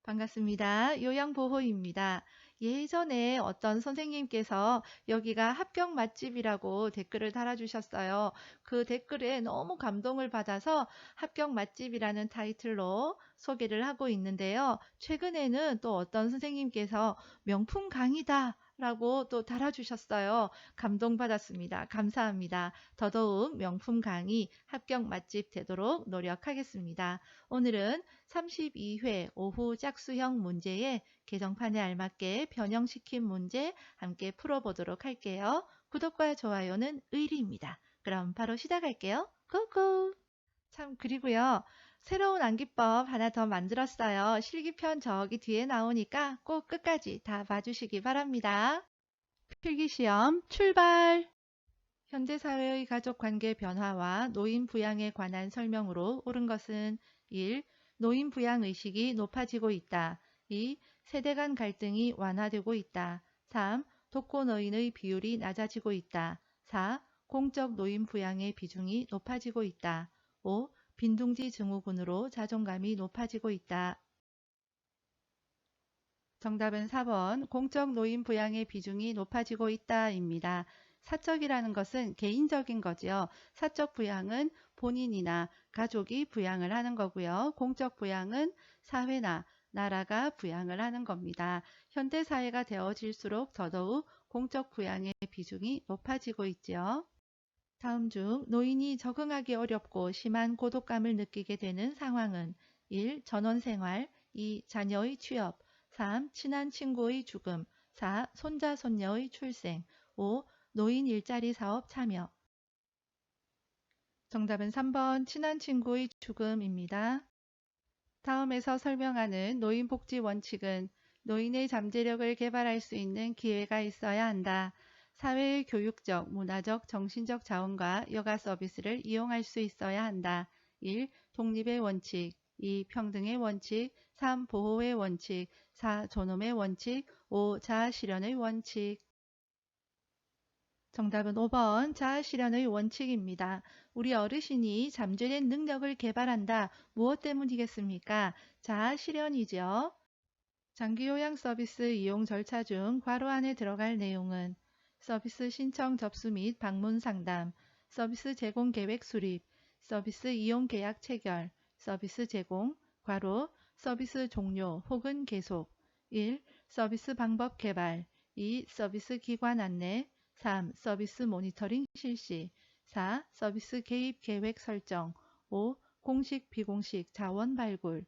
반갑습니다. 요양보호입니다. 예전에 어떤 선생님께서 여기가 합격 맛집이라고 댓글을 달아주셨어요. 그 댓글에 너무 감동을 받아서 합격 맛집이라는 타이틀로 소개를 하고 있는데요. 최근에는 또 어떤 선생님께서 명품 강의다 라고 또 달아주셨어요. 감동받았습니다. 감사합니다. 더더욱 명품 강의 합격 맛집 되도록 노력하겠습니다. 오늘은 32회 오후 짝수형 문제의 개정판에 알맞게 변형시킨 문제 함께 풀어보도록 할게요. 구독과 좋아요는 의리입니다. 그럼 바로 시작할게요. 고고! 참 그리고요. 새로운 암기법 하나 더 만들었어요. 실기편 저기 뒤에 나오니까 꼭 끝까지 다 봐주시기 바랍니다. 필기시험 출발! 현대사회의 가족관계 변화와 노인 부양에 관한 설명으로 옳은 것은 1. 노인 부양 의식이 높아지고 있다. 2. 세대 간 갈등이 완화되고 있다. 3. 독거노인의 비율이 낮아지고 있다. 4. 공적 노인 부양의 비중이 높아지고 있다. 5. 빈둥지 증후군으로 자존감이 높아지고 있다. 정답은 4번 공적 노인 부양의 비중이 높아지고 있다입니다. 사적이라는 것은 개인적인 거지요. 사적 부양은 본인이나 가족이 부양을 하는 거고요. 공적 부양은 사회나 나라가 부양을 하는 겁니다. 현대사회가 되어질수록 더더욱 공적 부양의 비중이 높아지고 있지요. 다음 중 노인이 적응하기 어렵고 심한 고독감을 느끼게 되는 상황은 1. 전원생활 2. 자녀의 취업 3. 친한 친구의 죽음 4. 손자 손녀의 출생 5. 노인 일자리 사업 참여 정답은 3번 친한 친구의 죽음입니다. 다음에서 설명하는 노인복지 원칙은 노인의 잠재력을 개발할 수 있는 기회가 있어야 한다. 사회의 교육적, 문화적, 정신적 자원과 여가 서비스를 이용할 수 있어야 한다. 1. 독립의 원칙 2. 평등의 원칙 3. 보호의 원칙 4. 존엄의 원칙 5. 자아실현의 원칙 정답은 5번 자아실현의 원칙입니다. 우리 어르신이 잠재된 능력을 개발한다. 무엇 때문이겠습니까? 자아실현이죠. 장기요양 서비스 이용 절차 중 괄호 안에 들어갈 내용은 서비스 신청 접수 및 방문 상담, 서비스 제공 계획 수립, 서비스 이용 계약 체결, 서비스 제공, 괄호, 서비스 종료 혹은 계속 1. 서비스 방법 개발 2. 서비스 기관 안내 3. 서비스 모니터링 실시 4. 서비스 개입 계획 설정 5. 공식 비공식 자원 발굴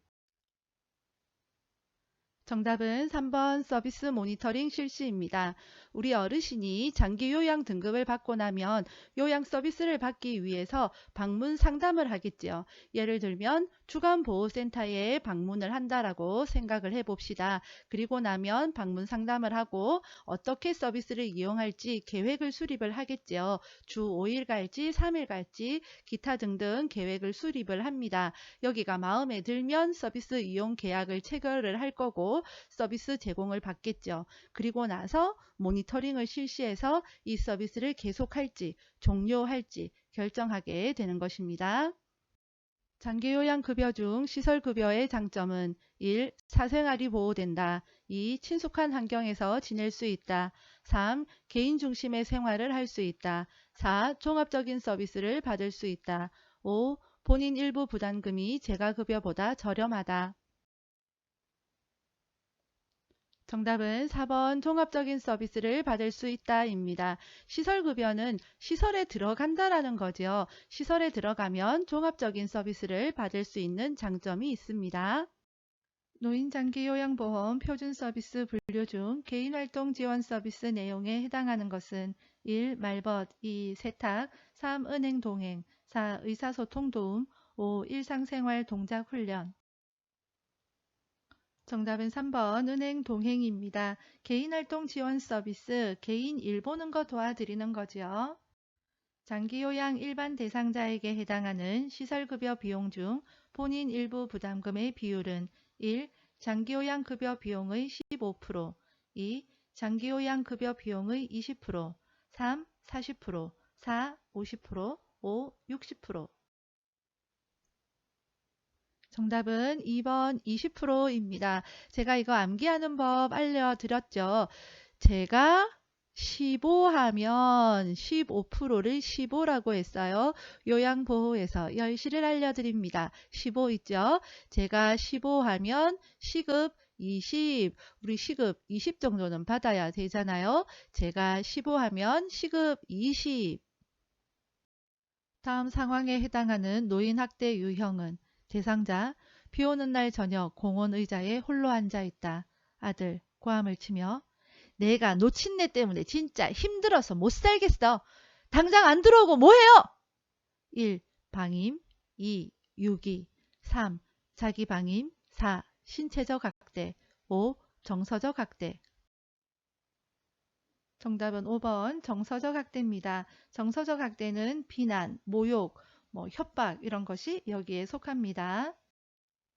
정답은 3번 서비스 모니터링 실시입니다. 우리 어르신이 장기 요양 등급을 받고 나면 요양 서비스를 받기 위해서 방문 상담을 하겠지요. 예를 들면 주간보호센터에 방문을 한다라고 생각을 해봅시다. 그리고 나면 방문 상담을 하고 어떻게 서비스를 이용할지 계획을 수립을 하겠지요. 주 5일 갈지 3일 갈지 기타 등등 계획을 수립을 합니다. 여기가 마음에 들면 서비스 이용 계약을 체결을 할 거고 서비스 제공을 받겠죠. 그리고 나서 모니터링을 실시해서 이 서비스를 계속할지 종료할지 결정하게 되는 것입니다. 장기요양급여 중 시설급여의 장점은 1. 사생활이 보호된다. 2. 친숙한 환경에서 지낼 수 있다. 3. 개인 중심의 생활을 할 수 있다. 4. 종합적인 서비스를 받을 수 있다. 5. 본인 일부 부담금이 재가급여보다 저렴하다. 정답은 4번 종합적인 서비스를 받을 수 있다입니다. 시설급여는 시설에 들어간다라는 거죠. 시설에 들어가면 종합적인 서비스를 받을 수 있는 장점이 있습니다. 노인장기요양보험 표준 서비스 분류 중 개인활동 지원 서비스 내용에 해당하는 것은 1. 말벗 2. 세탁 3. 은행 동행 4. 의사소통 도움 5. 일상생활 동작 훈련 정답은 3번 은행 동행입니다. 개인활동 지원 서비스, 개인 일 보는 거 도와드리는 거죠. 장기요양 일반 대상자에게 해당하는 시설급여 비용 중 본인 일부 부담금의 비율은 1. 장기요양급여 비용의 15%, 2. 장기요양급여 비용의 20%, 3. 40%, 4. 50%, 5. 60%. 정답은 2번 20%입니다. 제가 이거 암기하는 법 알려드렸죠. 제가 15하면 15%를 15라고 했어요. 요양보호에서 열시를 알려드립니다. 15 있죠? 제가 15하면 시급 20, 우리 시급 20 정도는 받아야 되잖아요. 제가 15하면 시급 20. 다음 상황에 해당하는 노인학대 유형은 대상자, 비 오는 날 저녁 공원 의자에 홀로 앉아 있다. 아들, 고함을 치며 내가 놓친 애 때문에 진짜 힘들어서 못 살겠어. 당장 안 들어오고 뭐해요? 1. 방임 2. 유기 3. 자기 방임 4. 신체적 학대 5. 정서적 학대 정답은 5번 정서적 학대입니다. 정서적 학대는 비난, 모욕, 협박 이런 것이 여기에 속합니다.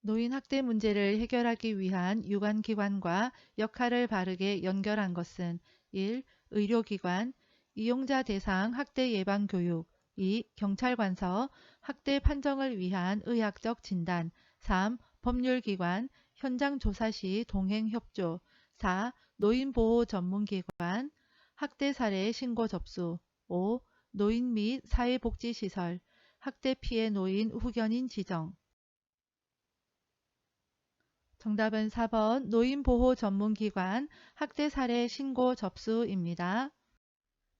노인 학대 문제를 해결하기 위한 유관기관과 역할을 바르게 연결한 것은 1. 의료기관, 이용자 대상 학대 예방 교육 2. 경찰관서, 학대 판정을 위한 의학적 진단 3. 법률기관, 현장 조사 시 동행 협조 4. 노인보호 전문기관, 학대 사례 신고 접수 5. 노인 및 사회복지시설, 학대 피해 노인 후견인 지정 정답은 4번 노인보호 전문기관 학대 사례 신고 접수입니다.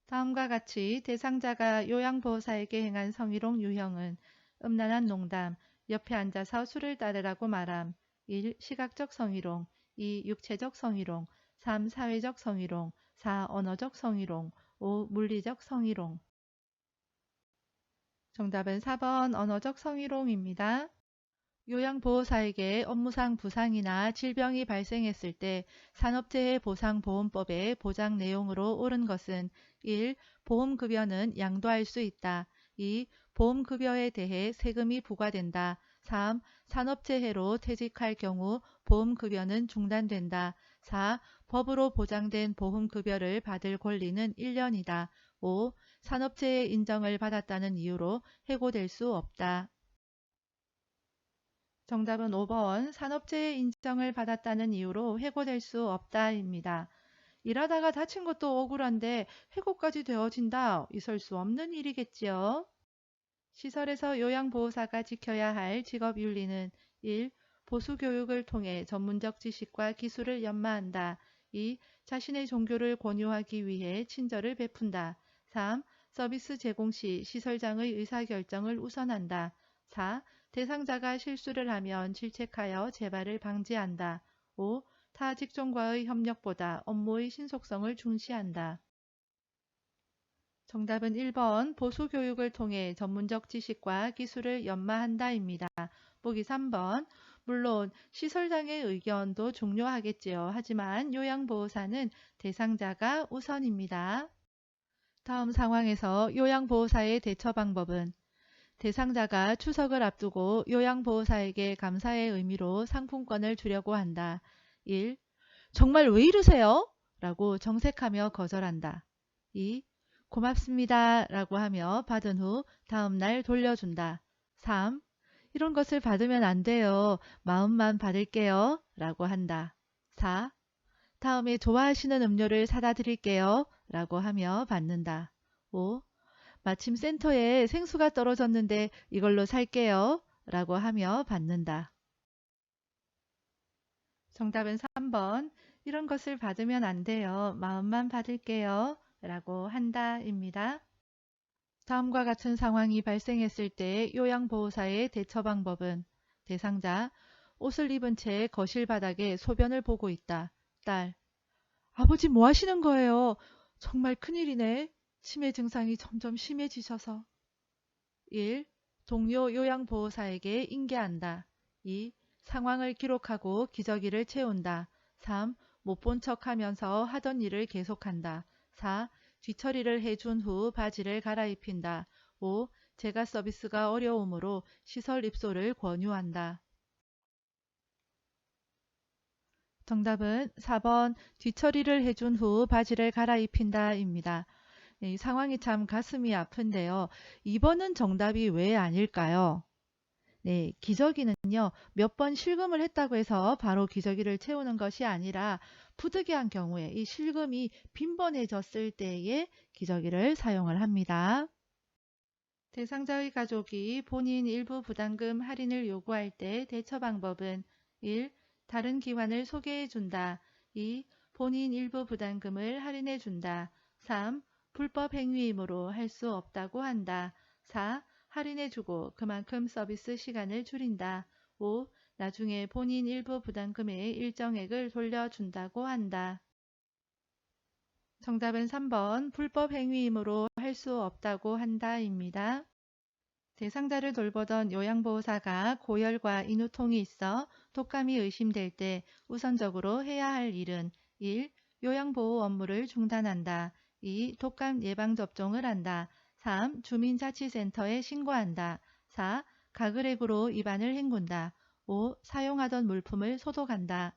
다음과 같이 대상자가 요양보호사에게 행한 성희롱 유형은 음란한 농담, 옆에 앉아서 술을 따르라고 말함 1. 시각적 성희롱 2. 육체적 성희롱 3. 사회적 성희롱 4. 언어적 성희롱 5. 물리적 성희롱 정답은 4번 언어적 성희롱입니다. 요양보호사에게 업무상 부상이나 질병이 발생했을 때 산업재해보상보험법의 보장 내용으로 옳은 것은 1. 보험급여는 양도할 수 있다. 2. 보험급여에 대해 세금이 부과된다. 3. 산업재해로 퇴직할 경우 보험급여는 중단된다. 4. 법으로 보장된 보험급여를 받을 권리는 1년이다. 5. 산업재해 인정을 받았다는 이유로 해고될 수 없다. 정답은 5번 산업재해 인정을 받았다는 이유로 해고될 수 없다입니다. 일하다가 다친 것도 억울한데 해고까지 되어진다. 있을 수 없는 일이겠지요. 시설에서 요양보호사가 지켜야 할 직업윤리는 1. 보수교육을 통해 전문적 지식과 기술을 연마한다. 2. 자신의 종교를 권유하기 위해 친절을 베푼다. 3. 서비스 제공 시 시설장의 의사결정을 우선한다. 4. 대상자가 실수를 하면 질책하여 재발을 방지한다. 5. 타 직종과의 협력보다 업무의 신속성을 중시한다. 정답은 1번 보수교육을 통해 전문적 지식과 기술을 연마한다입니다. 보기 3번 물론 시설장의 의견도 중요하겠지요. 하지만 요양보호사는 대상자가 우선입니다. 다음 상황에서 요양보호사의 대처 방법은 대상자가 추석을 앞두고 요양보호사에게 감사의 의미로 상품권을 주려고 한다. 1. 정말 왜 이러세요? 라고 정색하며 거절한다. 2. 고맙습니다. 라고 하며 받은 후 다음날 돌려준다. 3. 이런 것을 받으면 안 돼요. 마음만 받을게요. 라고 한다. 4. 다음에 좋아하시는 음료를 사다 드릴게요. 라고 하며 받는다. 5. 마침 센터에 생수가 떨어졌는데 이걸로 살게요. 라고 하며 받는다. 정답은 3번. 이런 것을 받으면 안 돼요. 마음만 받을게요. 라고 한다 입니다. 다음과 같은 상황이 발생했을 때 요양보호사의 대처 방법은 대상자, 옷을 입은 채 거실 바닥에 소변을 보고 있다. 딸, 아버지 뭐 하시는 거예요? 정말 큰일이네. 치매 증상이 점점 심해지셔서. 1. 동료 요양보호사에게 인계한다. 2. 상황을 기록하고 기저귀를 채운다. 3. 못 본 척하면서 하던 일을 계속한다. 4. 뒤처리를 해준 후 바지를 갈아입힌다. 5. 재가 서비스가 어려우므로 시설 입소를 권유한다. 정답은 4번 뒤처리를 해준 후 바지를 갈아입힌다 입니다. 이 상황이 참 가슴이 아픈데요. 2번은 정답이 왜 아닐까요? 네, 기저귀는요, 몇 번 실금을 했다고 해서 바로 기저귀를 채우는 것이 아니라 부득이한 경우에 이 실금이 빈번해졌을 때에 기저귀를 사용을 합니다. 대상자의 가족이 본인 일부 부담금 할인을 요구할 때 대처 방법은 1. 다른 기관을 소개해 준다. 2. 본인 일부 부담금을 할인해 준다. 3. 불법 행위이므로 할 수 없다고 한다. 4. 할인해 주고 그만큼 서비스 시간을 줄인다. 5. 나중에 본인 일부 부담금의 일정액을 돌려준다고 한다. 정답은 3번 불법 행위이므로 할 수 없다고 한다입니다. 대상자를 돌보던 요양보호사가 고열과 인후통이 있어 독감이 의심될 때 우선적으로 해야 할 일은 1. 요양보호 업무를 중단한다. 2. 독감 예방접종을 한다. 3. 주민자치센터에 신고한다. 4. 가글액으로 입안을 헹군다. 5. 사용하던 물품을 소독한다.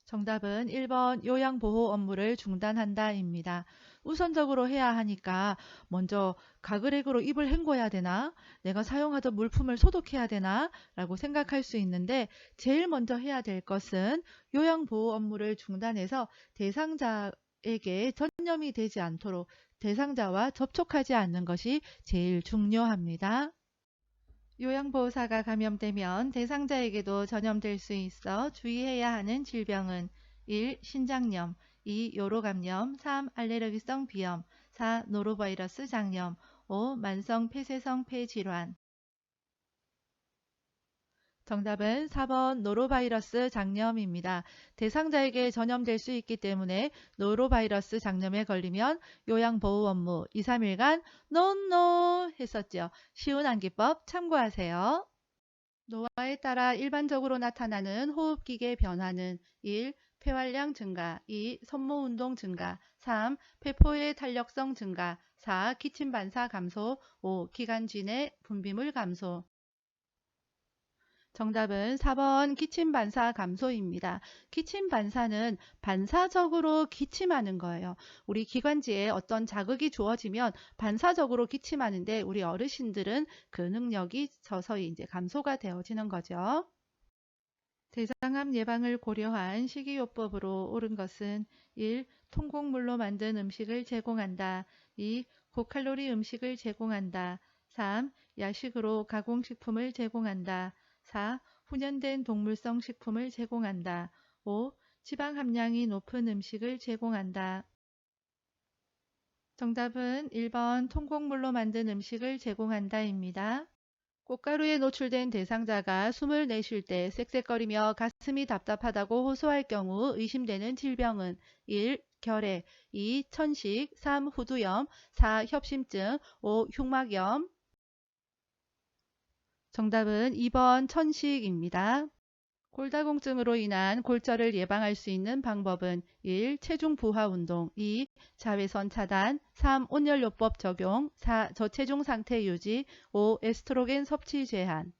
정답은 1번 요양보호 업무를 중단한다입니다. 우선적으로 해야 하니까 먼저 가글액으로 입을 헹궈야 되나? 내가 사용하던 물품을 소독해야 되나? 라고 생각할 수 있는데 제일 먼저 해야 될 것은 요양보호 업무를 중단해서 대상자에게 전염이 되지 않도록 대상자와 접촉하지 않는 것이 제일 중요합니다. 요양보호사가 감염되면 대상자에게도 전염될 수 있어 주의해야 하는 질병은 1. 신장염, 2. 요로감염, 3. 알레르기성 비염, 4. 노로바이러스 장염, 5. 만성 폐쇄성 폐질환. 정답은 4번 노로바이러스 장염입니다. 대상자에게 전염될 수 있기 때문에 노로바이러스 장염에 걸리면 요양보호 업무 2, 3일간 노노 했었죠. 쉬운 암기법 참고하세요. 노화에 따라 일반적으로 나타나는 호흡기계 변화는 1. 폐활량 증가, 2. 손모운동 증가, 3. 폐포의 탄력성 증가, 4. 기침 반사 감소, 5. 기관지 내 분비물 감소. 정답은 4번 기침 반사 감소입니다. 기침 반사는 반사적으로 기침하는 거예요. 우리 기관지에 어떤 자극이 주어지면 반사적으로 기침하는데 우리 어르신들은 그 능력이 서서히 이제 감소가 되어지는 거죠. 대장암 예방을 고려한 식이요법으로 옳은 것은 1. 통곡물로 만든 음식을 제공한다. 2. 고칼로리 음식을 제공한다. 3. 야식으로 가공식품을 제공한다. 4. 훈연된 동물성 식품을 제공한다. 5. 지방 함량이 높은 음식을 제공한다. 정답은 1번 통곡물로 만든 음식을 제공한다입니다. 꽃가루에 노출된 대상자가 숨을 내쉴 때 쌕쌕거리며 가슴이 답답하다고 호소할 경우 의심되는 질병은 1. 결핵, 2. 천식, 3. 후두염, 4. 협심증, 5. 흉막염. 정답은 2번 천식입니다. 골다공증으로 인한 골절을 예방할 수 있는 방법은 1. 체중 부하 운동, 2. 자외선 차단, 3. 온열요법 적용, 4. 저체중 상태 유지, 5. 에스트로겐 섭취 제한.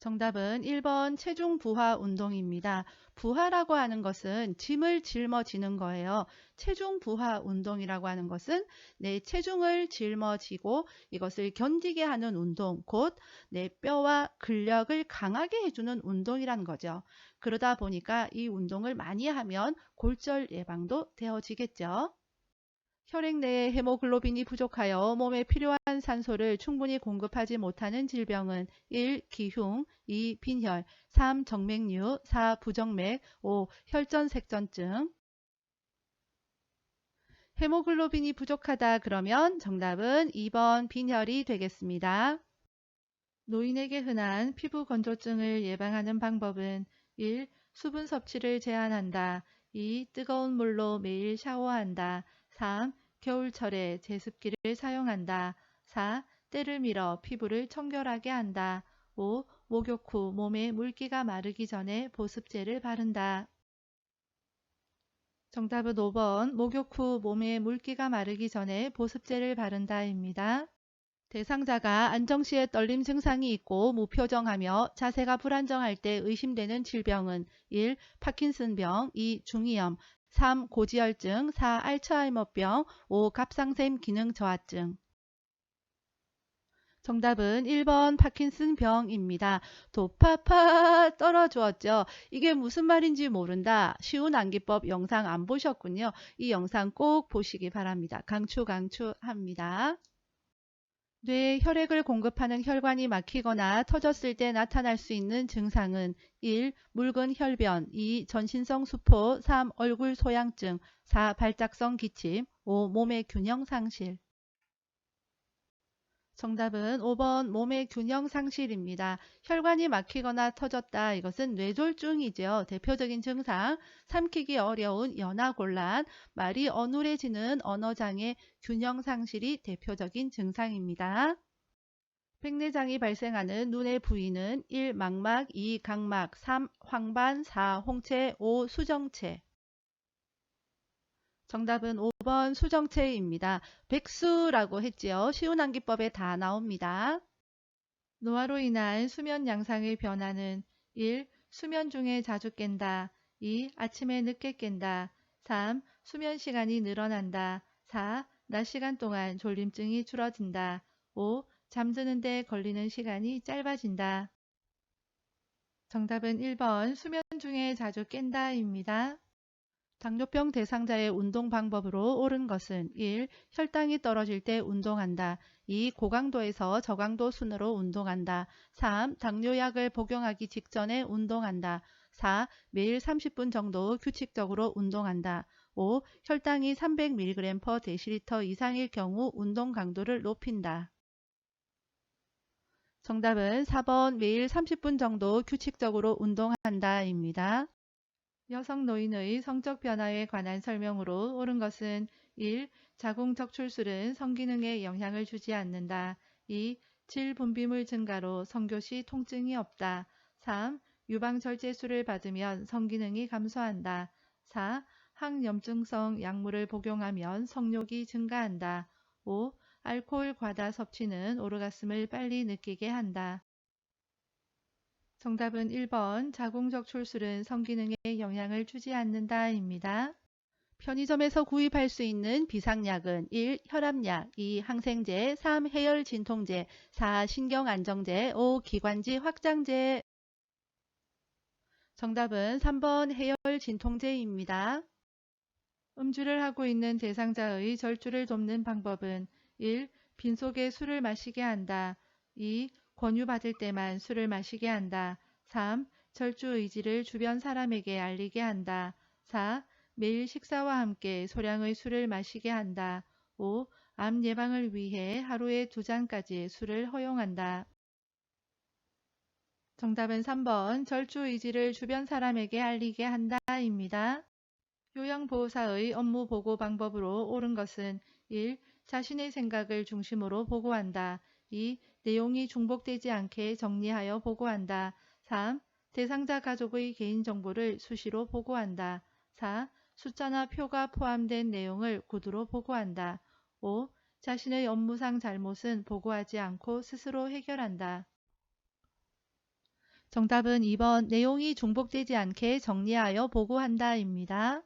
정답은 1번 체중 부하 운동입니다. 부하라고 하는 것은 짐을 짊어지는 거예요. 체중 부하 운동이라고 하는 것은 내 체중을 짊어지고 이것을 견디게 하는 운동, 곧 내 뼈와 근력을 강하게 해주는 운동이라는 거죠. 그러다 보니까 이 운동을 많이 하면 골절 예방도 되어지겠죠. 혈액 내에 헤모글로빈이 부족하여 몸에 필요한 산소를 충분히 공급하지 못하는 질병은 1. 기흉, 2. 빈혈, 3. 정맥류, 4. 부정맥, 5. 혈전색전증. 헤모글로빈이 부족하다 그러면 정답은 2번 빈혈이 되겠습니다. 노인에게 흔한 피부 건조증을 예방하는 방법은 1. 수분 섭취를 제한한다. 2. 뜨거운 물로 매일 샤워한다. 3. 겨울철에 제습기를 사용한다. 4. 때를 밀어 피부를 청결하게 한다. 5. 목욕 후 몸에 물기가 마르기 전에 보습제를 바른다. 정답은 5번 목욕 후 몸에 물기가 마르기 전에 보습제를 바른다입니다. 대상자가 안정시에 떨림 증상이 있고 무표정하며 자세가 불안정할 때 의심되는 질병은 1. 파킨슨병, 2. 중이염, 3. 고지혈증, 4. 알츠하이머병, 5. 갑상샘 기능 저하증. 정답은 1번 파킨슨병입니다. 도파파 떨어주었죠. 이게 무슨 말인지 모른다. 쉬운 암기법 영상 안 보셨군요. 이 영상 꼭 보시기 바랍니다. 강추합니다. 뇌에 혈액을 공급하는 혈관이 막히거나 터졌을 때 나타날 수 있는 증상은 1. 묽은 혈변, 2. 전신성 수포, 3. 얼굴 소양증, 4. 발작성 기침, 5. 몸의 균형 상실. 정답은 5번 몸의 균형 상실입니다. 혈관이 막히거나 터졌다. 이것은 뇌졸중이죠. 대표적인 증상, 삼키기 어려운 연하곤란, 말이 어눌해지는 언어장애, 균형 상실이 대표적인 증상입니다. 백내장이 발생하는 눈의 부위는 1. 망막, 2. 각막, 3. 황반, 4. 홍채, 5. 수정체. 정답은 5번 수정체입니다. 백수라고 했지요. 쉬운 암기법에 다 나옵니다. 노화로 인한 수면 양상의 변화는 1. 수면 중에 자주 깬다. 2. 아침에 늦게 깬다. 3. 수면 시간이 늘어난다. 4. 낮 시간 동안 졸림증이 줄어든다. 5. 잠드는 데 걸리는 시간이 짧아진다. 정답은 1번 수면 중에 자주 깬다입니다. 당뇨병 대상자의 운동 방법으로 옳은 것은 1. 혈당이 떨어질 때 운동한다. 2. 고강도에서 저강도 순으로 운동한다. 3. 당뇨약을 복용하기 직전에 운동한다. 4. 매일 30분 정도 규칙적으로 운동한다. 5. 혈당이 300mg/dL 이상일 경우 운동 강도를 높인다. 정답은 4번 매일 30분 정도 규칙적으로 운동한다입니다. 여성 노인의 성적 변화에 관한 설명으로 옳은 것은 1. 자궁적출술은 성기능에 영향을 주지 않는다. 2. 질 분비물 증가로 성교시 통증이 없다. 3. 유방절제술을 받으면 성기능이 감소한다. 4. 항염증성 약물을 복용하면 성욕이 증가한다. 5. 알코올 과다 섭취는 오르가슴을 빨리 느끼게 한다. 정답은 1번 자궁적출술은 성기능에 영향을 주지 않는다입니다. 편의점에서 구입할 수 있는 비상약은 1. 혈압약, 2. 항생제, 3. 해열진통제, 4. 신경안정제, 5. 기관지 확장제. 정답은 3번 해열진통제입니다. 음주를 하고 있는 대상자의 절주를 돕는 방법은 1. 빈속에 술을 마시게 한다. 2. 권유받을 때만 술을 마시게 한다. 3. 절주 의지를 주변 사람에게 알리게 한다. 4. 매일 식사와 함께 소량의 술을 마시게 한다. 5. 암 예방을 위해 하루에 2잔까지 술을 허용한다. 정답은 3번 절주 의지를 주변 사람에게 알리게 한다입니다. 요양보호사의 업무 보고 방법으로 옳은 것은 1. 자신의 생각을 중심으로 보고한다. 2. 내용이 중복되지 않게 정리하여 보고한다. 3. 대상자 가족의 개인정보를 수시로 보고한다. 4. 숫자나 표가 포함된 내용을 구두로 보고한다. 5. 자신의 업무상 잘못은 보고하지 않고 스스로 해결한다. 정답은 2번 내용이 중복되지 않게 정리하여 보고한다입니다.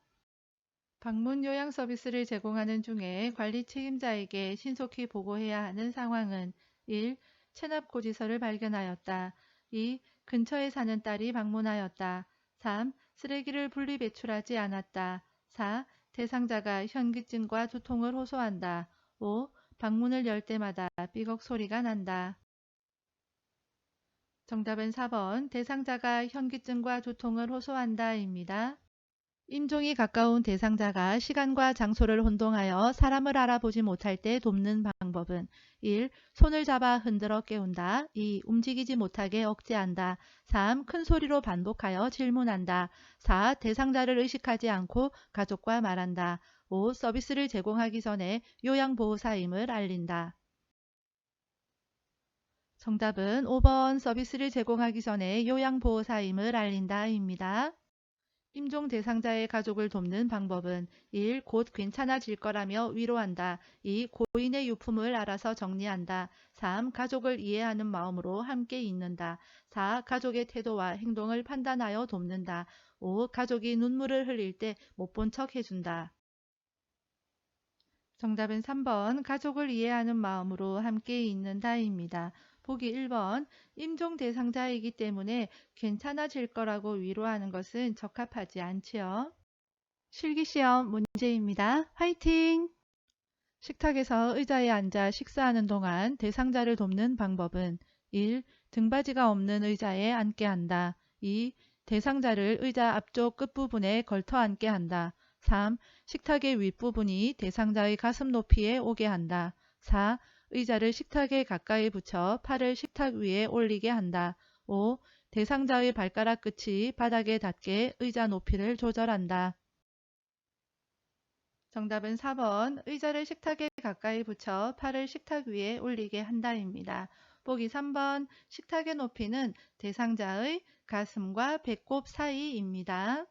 방문 요양 서비스를 제공하는 중에 관리 책임자에게 신속히 보고해야 하는 상황은 1. 체납 고지서를 발견하였다. 2. 근처에 사는 딸이 방문하였다. 3. 쓰레기를 분리 배출하지 않았다. 4. 대상자가 현기증과 두통을 호소한다. 5. 방문을 열 때마다 삐걱 소리가 난다. 정답은 4번 대상자가 현기증과 두통을 호소한다입니다. 임종이 가까운 대상자가 시간과 장소를 혼동하여 사람을 알아보지 못할 때 돕는 방법은 1. 손을 잡아 흔들어 깨운다. 2. 움직이지 못하게 억제한다. 3. 큰 소리로 반복하여 질문한다. 4. 대상자를 의식하지 않고 가족과 말한다. 5. 서비스를 제공하기 전에 요양보호사임을 알린다. 정답은 5번 서비스를 제공하기 전에 요양보호사임을 알린다입니다. 임종 대상자의 가족을 돕는 방법은 1. 곧 괜찮아질 거라며 위로한다. 2. 고인의 유품을 알아서 정리한다. 3. 가족을 이해하는 마음으로 함께 있는다. 4. 가족의 태도와 행동을 판단하여 돕는다. 5. 가족이 눈물을 흘릴 때 못 본 척 해준다. 정답은 3번 가족을 이해하는 마음으로 함께 있는다입니다. 보기 1번 임종 대상자이기 때문에 괜찮아질 거라고 위로하는 것은 적합하지 않지요. 실기시험 문제입니다. 화이팅! 식탁에서 의자에 앉아 식사하는 동안 대상자를 돕는 방법은 1. 등받이가 없는 의자에 앉게 한다. 2. 대상자를 의자 앞쪽 끝부분에 걸터 앉게 한다. 3. 식탁의 윗부분이 대상자의 가슴 높이에 오게 한다. 4. 의자를 식탁에 가까이 붙여 팔을 식탁 위에 올리게 한다. 5. 대상자의 발가락 끝이 바닥에 닿게 의자 높이를 조절한다. 정답은 4번 의자를 식탁에 가까이 붙여 팔을 식탁 위에 올리게 한다입니다. 보기 3번 식탁의 높이는 대상자의 가슴과 배꼽 사이입니다.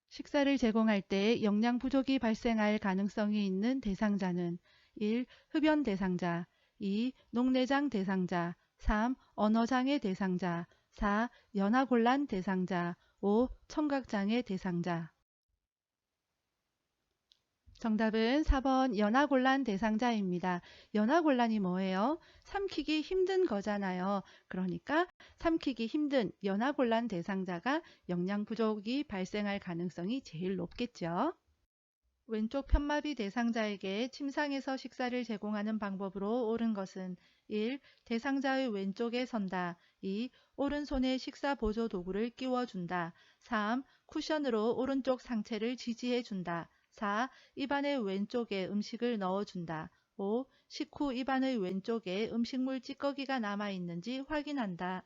식사를 제공할 때 영양 부족이 발생할 가능성이 있는 대상자는 1. 흡연 대상자 2. 녹내장 대상자 3. 언어장애 대상자 4. 연하곤란 대상자 5. 청각장애 대상자 정답은 4번 연하곤란 대상자입니다. 연하곤란이 뭐예요? 삼키기 힘든 거잖아요. 그러니까 삼키기 힘든 연하곤란 대상자가 영양 부족이 발생할 가능성이 제일 높겠죠. 왼쪽 편마비 대상자에게 침상에서 식사를 제공하는 방법으로 옳은 것은 1. 대상자의 왼쪽에 선다. 2. 오른손에 식사 보조 도구를 끼워준다. 3. 쿠션으로 오른쪽 상체를 지지해준다. 4. 입안의 왼쪽에 음식을 넣어준다. 5. 식후 입안의 왼쪽에 음식물 찌꺼기가 남아있는지 확인한다.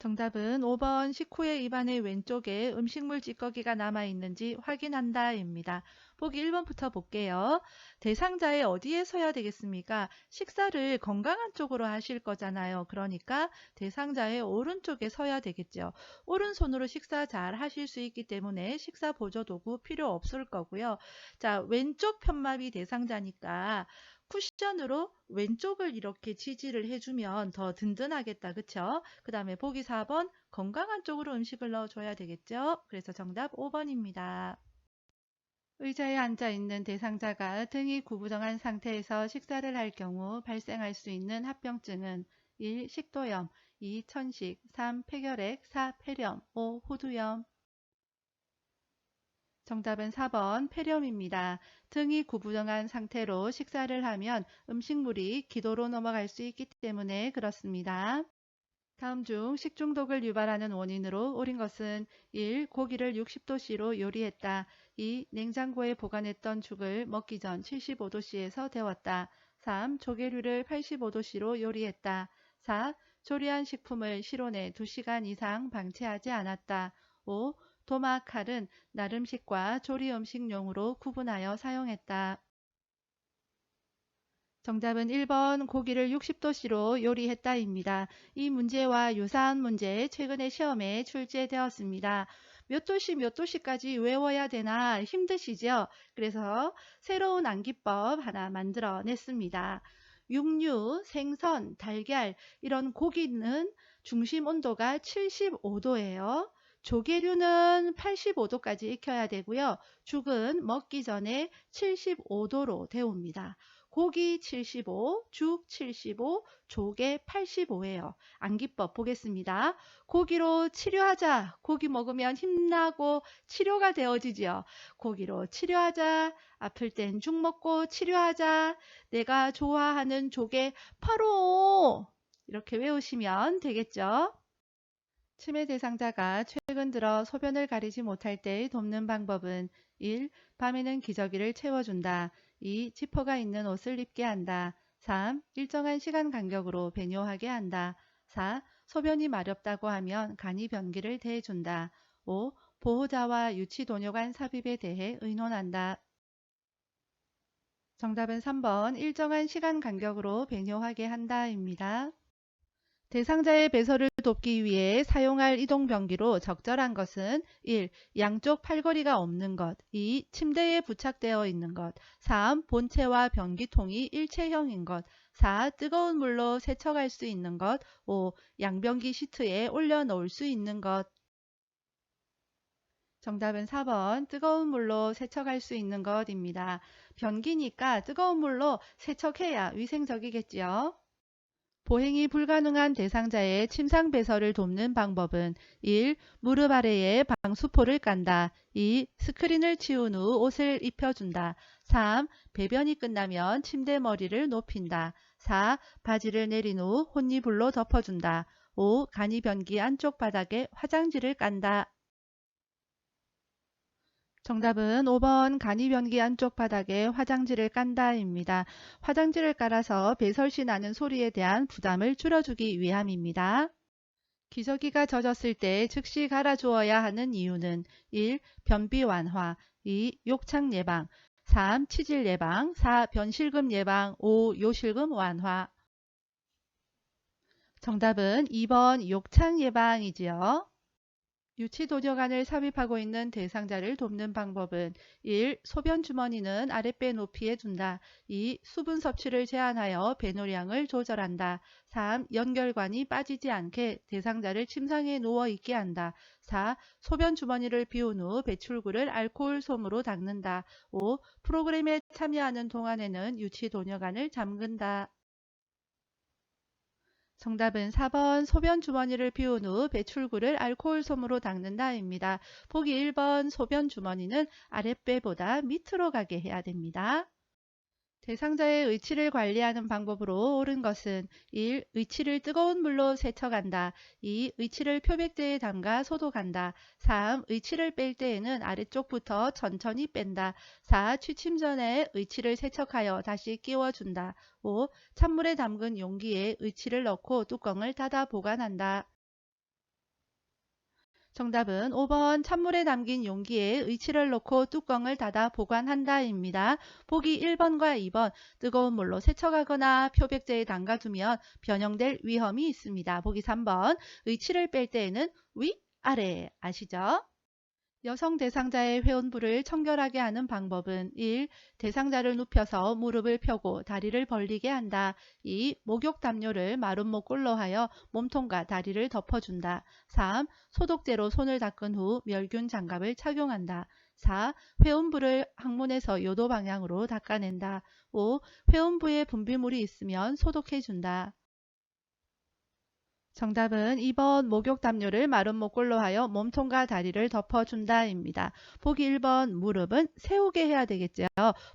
정답은 5번 식후에 입안의 왼쪽에 음식물 찌꺼기가 남아있는지 확인한다입니다. 보기 1번부터 볼게요. 대상자의 어디에 서야 되겠습니까? 식사를 건강한 쪽으로 하실 거잖아요. 그러니까 대상자의 오른쪽에 서야 되겠죠. 오른손으로 식사 잘 하실 수 있기 때문에 식사 보조 도구 필요 없을 거고요. 자, 왼쪽 편마비 대상자니까 쿠션으로 왼쪽을 이렇게 지지를 해주면 더 든든하겠다. 그쵸? 그 다음에 보기 4번 건강한 쪽으로 음식을 넣어줘야 되겠죠? 그래서 정답 5번입니다. 의자에 앉아 있는 대상자가 등이 구부정한 상태에서 식사를 할 경우 발생할 수 있는 합병증은 1. 식도염 2. 천식 3. 폐결핵 4. 폐렴 5. 호두염 정답은 4번 폐렴입니다. 등이 구부정한 상태로 식사를 하면 음식물이 기도로 넘어갈 수 있기 때문에 그렇습니다. 다음 중 식중독을 유발하는 원인으로 옳은 것은 1. 고기를 60도씨로 요리했다. 2. 냉장고에 보관했던 죽을 먹기 전 75도씨에서 데웠다. 3. 조개류를 85도씨로 요리했다. 4. 조리한 식품을 실온에 2시간 이상 방치하지 않았다. 5. 도마, 칼은 나름식과 조리 음식용으로 구분하여 사용했다. 정답은 1번 고기를 60도씨로 요리했다입니다. 이 문제와 유사한 문제 최근에 시험에 출제되었습니다. 몇 도씨 몇 도씨까지 외워야 되나 힘드시죠? 그래서 새로운 암기법 하나 만들어 냈습니다. 육류, 생선, 달걀 이런 고기는 중심 온도가 75도예요. 조개류는 85도까지 익혀야 되고요. 죽은 먹기 전에 75도로 데웁니다. 고기 75, 죽 75, 조개 85예요. 암기법 보겠습니다. 고기로 치료하자. 고기 먹으면 힘나고 치료가 되어지지요. 고기로 치료하자. 아플 땐 죽 먹고 치료하자. 내가 좋아하는 조개 바로 이렇게 외우시면 되겠죠. 치매 대상자가 최근 들어 소변을 가리지 못할 때 돕는 방법은 1. 밤에는 기저귀를 채워준다. 2. 지퍼가 있는 옷을 입게 한다. 3. 일정한 시간 간격으로 배뇨하게 한다. 4. 소변이 마렵다고 하면 간이 변기를 대해준다. 5. 보호자와 유치도뇨 간 삽입에 대해 의논한다. 정답은 3번 일정한 시간 간격으로 배뇨하게 한다입니다. 대상자의 배설을 돕기 위해 사용할 이동변기로 적절한 것은 1. 양쪽 팔걸이가 없는 것 2. 침대에 부착되어 있는 것 3. 본체와 변기통이 일체형인 것 4. 뜨거운 물로 세척할 수 있는 것 5. 양변기 시트에 올려놓을 수 있는 것 정답은 4번 뜨거운 물로 세척할 수 있는 것입니다. 변기니까 뜨거운 물로 세척해야 위생적이겠지요. 보행이 불가능한 대상자의 침상 배설을 돕는 방법은 1. 무릎 아래에 방수포를 깐다. 2. 스크린을 치운 후 옷을 입혀준다. 3. 배변이 끝나면 침대 머리를 높인다. 4. 바지를 내린 후 혼이불로 덮어준다. 5. 간이 변기 안쪽 바닥에 화장지를 깐다. 정답은 5번 간이변기 안쪽 바닥에 화장지를 깐다입니다. 화장지를 깔아서 배설 시 나는 소리에 대한 부담을 줄여주기 위함입니다. 기저귀가 젖었을 때 즉시 갈아주어야 하는 이유는 1. 변비 완화, 2. 욕창 예방, 3. 치질 예방, 4. 변실금 예방, 5. 요실금 완화. 정답은 2번 욕창 예방이지요. 유치도뇨관을 삽입하고 있는 대상자를 돕는 방법은 1. 소변 주머니는 아랫배 높이에 둔다. 2. 수분 섭취를 제한하여 배노량을 조절한다. 3. 연결관이 빠지지 않게 대상자를 침상에 누워 있게 한다. 4. 소변 주머니를 비운 후 배출구를 알코올 솜으로 닦는다. 5. 프로그램에 참여하는 동안에는 유치도뇨관을 잠근다. 정답은 4번 소변 주머니를 비운 후 배출구를 알코올 솜으로 닦는다입니다. 보기 1번 소변 주머니는 아랫배보다 밑으로 가게 해야 됩니다. 대상자의 의치를 관리하는 방법으로 옳은 것은 1. 의치를 뜨거운 물로 세척한다. 2. 의치를 표백제에 담가 소독한다. 3. 의치를 뺄 때에는 아래쪽부터 천천히 뺀다. 4. 취침 전에 의치를 세척하여 다시 끼워준다. 5. 찬물에 담근 용기에 의치를 넣고 뚜껑을 닫아 보관한다. 정답은 5번 찬물에 담긴 용기에 의치를 넣고 뚜껑을 닫아 보관한다입니다. 보기 1번과 2번 뜨거운 물로 세척하거나 표백제에 담가두면 변형될 위험이 있습니다. 보기 3번 의치를 뺄 때에는 위, 아래 아시죠? 여성 대상자의 회원부를 청결하게 하는 방법은 1. 대상자를 눕혀서 무릎을 펴고 다리를 벌리게 한다. 2. 목욕 담요를 마른 목골로 하여 몸통과 다리를 덮어준다. 3. 소독제로 손을 닦은 후 멸균 장갑을 착용한다. 4. 회원부를 항문에서 요도 방향으로 닦아낸다. 5. 회원부에 분비물이 있으면 소독해준다. 정답은 2번 목욕 담요를 마른 목골로 하여 몸통과 다리를 덮어준다입니다. 보기 1번 무릎은 세우게 해야 되겠죠.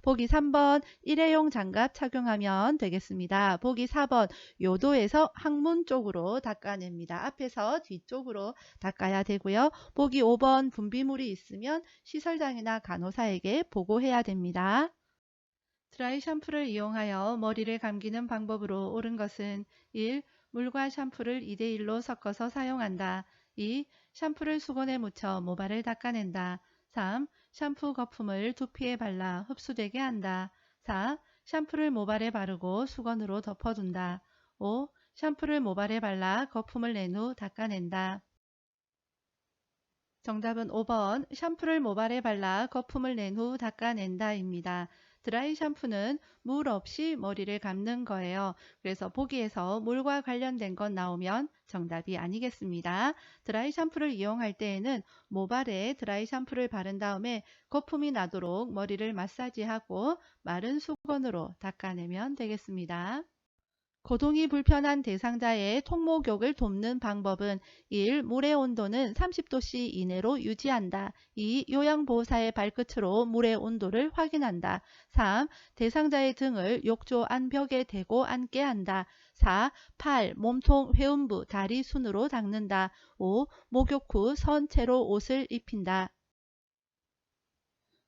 보기 3번 일회용 장갑 착용하면 되겠습니다. 보기 4번 요도에서 항문 쪽으로 닦아냅니다. 앞에서 뒤쪽으로 닦아야 되고요. 보기 5번 분비물이 있으면 시설장이나 간호사에게 보고해야 됩니다. 드라이 샴푸를 이용하여 머리를 감기는 방법으로 옳은 것은 1. 물과 샴푸를 2대1로 섞어서 사용한다. 2. 샴푸를 수건에 묻혀 모발을 닦아낸다. 3. 샴푸 거품을 두피에 발라 흡수되게 한다. 4. 샴푸를 모발에 바르고 수건으로 덮어둔다. 5. 샴푸를 모발에 발라 거품을 낸 후 닦아낸다. 정답은 5번 샴푸를 모발에 발라 거품을 낸 후 닦아낸다입니다. 드라이 샴푸는 물 없이 머리를 감는 거예요. 그래서 보기에서 물과 관련된 건 나오면 정답이 아니겠습니다. 드라이 샴푸를 이용할 때에는 모발에 드라이 샴푸를 바른 다음에 거품이 나도록 머리를 마사지하고 마른 수건으로 닦아내면 되겠습니다. 거동이 불편한 대상자의 통목욕을 돕는 방법은 1. 물의 온도는 30도씨 이내로 유지한다. 2. 요양보호사의 발끝으로 물의 온도를 확인한다. 3. 대상자의 등을 욕조 안벽에 대고 앉게 한다. 4. 팔, 몸통, 회음부, 다리 순으로 닦는다. 5. 목욕 후 선체로 옷을 입힌다.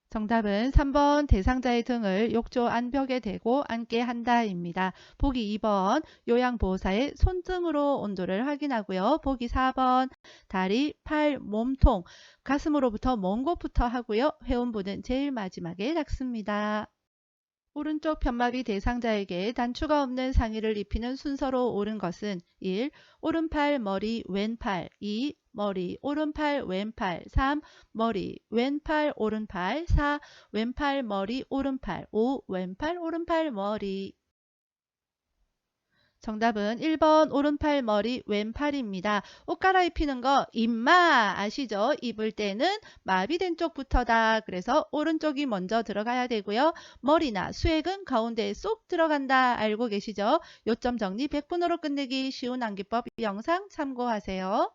정답은 3번 대상자의 등을 욕조 안벽에 대고 앉게 한다입니다. 보기 2번 요양보호사의 손등으로 온도를 확인하고요. 보기 4번 다리, 팔, 몸통, 가슴으로부터 먼 곳부터 하고요. 회원부는 제일 마지막에 닦습니다. 오른쪽 편마비 대상자에게 단추가 없는 상의를 입히는 순서로 옳은 것은 1. 오른팔, 머리, 왼팔 2. 머리, 오른팔, 왼팔 3. 머리, 왼팔, 오른팔 4. 왼팔, 머리, 오른팔 5. 왼팔, 오른팔, 머리 정답은 1번 오른팔 머리 왼팔입니다. 옷 갈아입히는 거 입마 아시죠? 입을 때는 마비된 쪽부터다. 그래서 오른쪽이 먼저 들어가야 되고요. 머리나 수액은 가운데에 쏙 들어간다. 알고 계시죠? 요점 정리 100분으로 끝내기 쉬운 암기법 영상 참고하세요.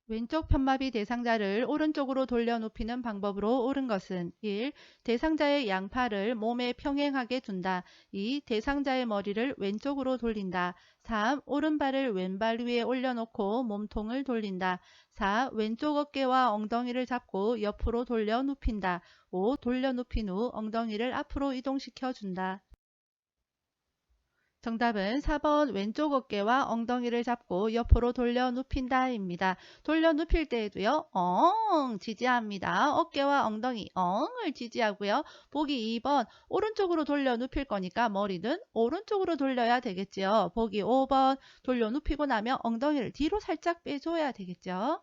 왼쪽 편마비 대상자를 오른쪽으로 돌려 눕히는 방법으로 옳은 것은 1. 대상자의 양팔을 몸에 평행하게 둔다. 2. 대상자의 머리를 왼쪽으로 돌린다. 3. 오른발을 왼발 위에 올려놓고 몸통을 돌린다. 4. 왼쪽 어깨와 엉덩이를 잡고 옆으로 돌려 눕힌다. 5. 돌려 눕힌 후 엉덩이를 앞으로 이동시켜 준다. 정답은 4번 왼쪽 어깨와 엉덩이를 잡고 옆으로 돌려 눕힌다입니다. 돌려 눕힐 때에도요. 지지합니다. 어깨와 엉덩이 엉을 지지하고요. 보기 2번 오른쪽으로 돌려 눕힐 거니까 머리는 오른쪽으로 돌려야 되겠죠. 보기 5번 돌려 눕히고 나면 엉덩이를 뒤로 살짝 빼줘야 되겠죠.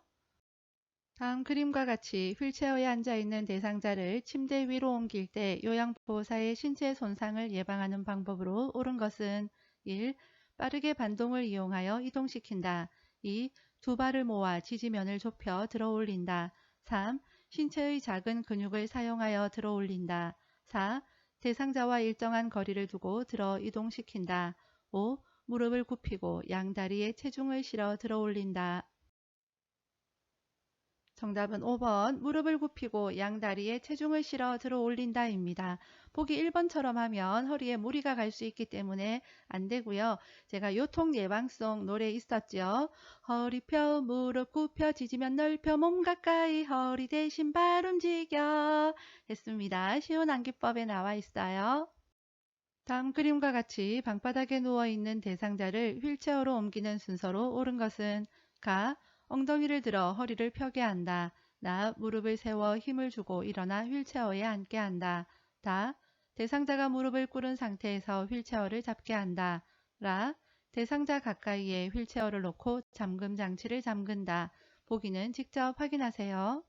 다음 그림과 같이 휠체어에 앉아있는 대상자를 침대 위로 옮길 때 요양보호사의 신체 손상을 예방하는 방법으로 옳은 것은 1. 빠르게 반동을 이용하여 이동시킨다. 2. 두 발을 모아 지지면을 좁혀 들어 올린다. 3. 신체의 작은 근육을 사용하여 들어 올린다. 4. 대상자와 일정한 거리를 두고 들어 이동시킨다. 5. 무릎을 굽히고 양다리에 체중을 실어 들어 올린다. 정답은 5번 무릎을 굽히고 양다리에 체중을 실어 들어 올린다입니다. 보기 1번처럼 하면 허리에 무리가 갈 수 있기 때문에 안 되고요. 제가 요통 예방송 노래 있었죠. 허리 펴 무릎 굽혀 지지면 넓혀 몸 가까이 허리 대신 발 움직여 했습니다. 쉬운 암기법에 나와 있어요. 다음 그림과 같이 방바닥에 누워있는 대상자를 휠체어로 옮기는 순서로 옳은 것은 가. 엉덩이를 들어 허리를 펴게 한다. 나. 무릎을 세워 힘을 주고 일어나 휠체어에 앉게 한다. 다. 대상자가 무릎을 꿇은 상태에서 휠체어를 잡게 한다. 라. 대상자 가까이에 휠체어를 놓고 잠금 장치를 잠근다. 보기는 직접 확인하세요.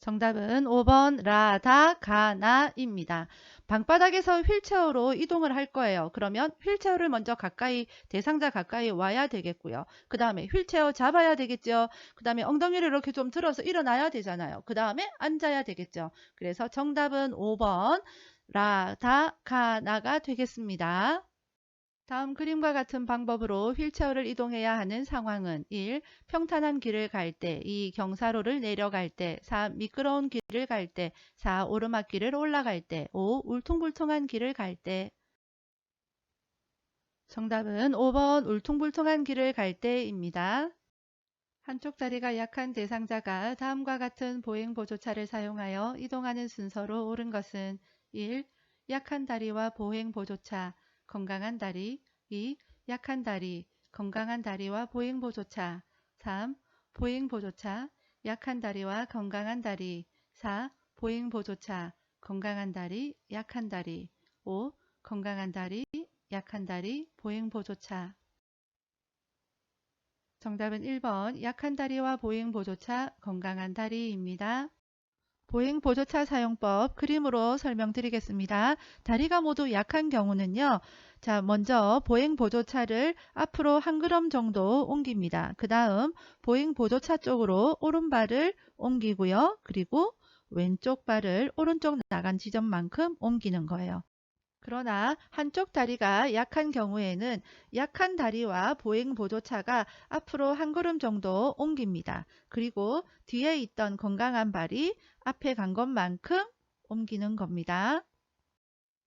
정답은 5번 라다 가나입니다. 방바닥에서 휠체어로 이동을 할 거예요. 그러면 휠체어를 먼저 가까이 대상자 가까이 와야 되겠고요. 그 다음에 휠체어 잡아야 되겠죠. 그 다음에 엉덩이를 이렇게 좀 들어서 일어나야 되잖아요. 그 다음에 앉아야 되겠죠. 그래서 정답은 5번 라다 가나가 되겠습니다. 다음 그림과 같은 방법으로 휠체어를 이동해야 하는 상황은 1. 평탄한 길을 갈 때, 2. 경사로를 내려갈 때, 3. 미끄러운 길을 갈 때, 4. 오르막길을 올라갈 때, 5. 울퉁불퉁한 길을 갈 때. 정답은 5번 울퉁불퉁한 길을 갈 때입니다. 한쪽 다리가 약한 대상자가 다음과 같은 보행보조차를 사용하여 이동하는 순서로 옳은 것은 1. 약한 다리와 보행보조차, 건강한 다리. 2. 약한 다리, 건강한 다리와 보행보조차. 3. 보행보조차, 약한 다리와 건강한 다리. 4. 보행보조차, 건강한 다리, 약한 다리. 5. 건강한 다리, 약한 다리, 보행보조차. 정답은 1번 약한 다리와 보행보조차, 건강한 다리입니다. 보행보조차 사용법 그림으로 설명드리겠습니다. 다리가 모두 약한 경우는요. 자, 먼저 보행보조차를 앞으로 한 걸음 정도 옮깁니다. 그 다음 보행보조차 쪽으로 오른발을 옮기고요. 그리고 왼쪽 발을 오른쪽 나간 지점만큼 옮기는 거예요. 그러나 한쪽 다리가 약한 경우에는 약한 다리와 보행보조차가 앞으로 한 걸음 정도 옮깁니다. 그리고 뒤에 있던 건강한 발이 앞에 간 것만큼 옮기는 겁니다.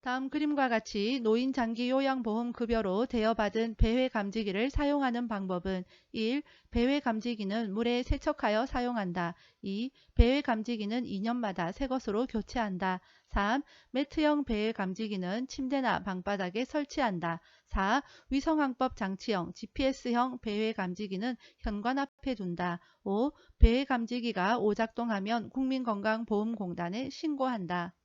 다음 그림과 같이 노인 장기 요양보험급여로 대여받은 배회감지기를 사용하는 방법은 1. 배회감지기는 물에 세척하여 사용한다. 2. 배회감지기는 2년마다 새 것으로 교체한다. 3. 매트형 배회감지기는 침대나 방바닥에 설치한다. 4. 위성항법 장치형 GPS형 배회감지기는 현관 앞에 둔다. 5. 배회감지기가 오작동하면 국민건강보험공단에 신고한다.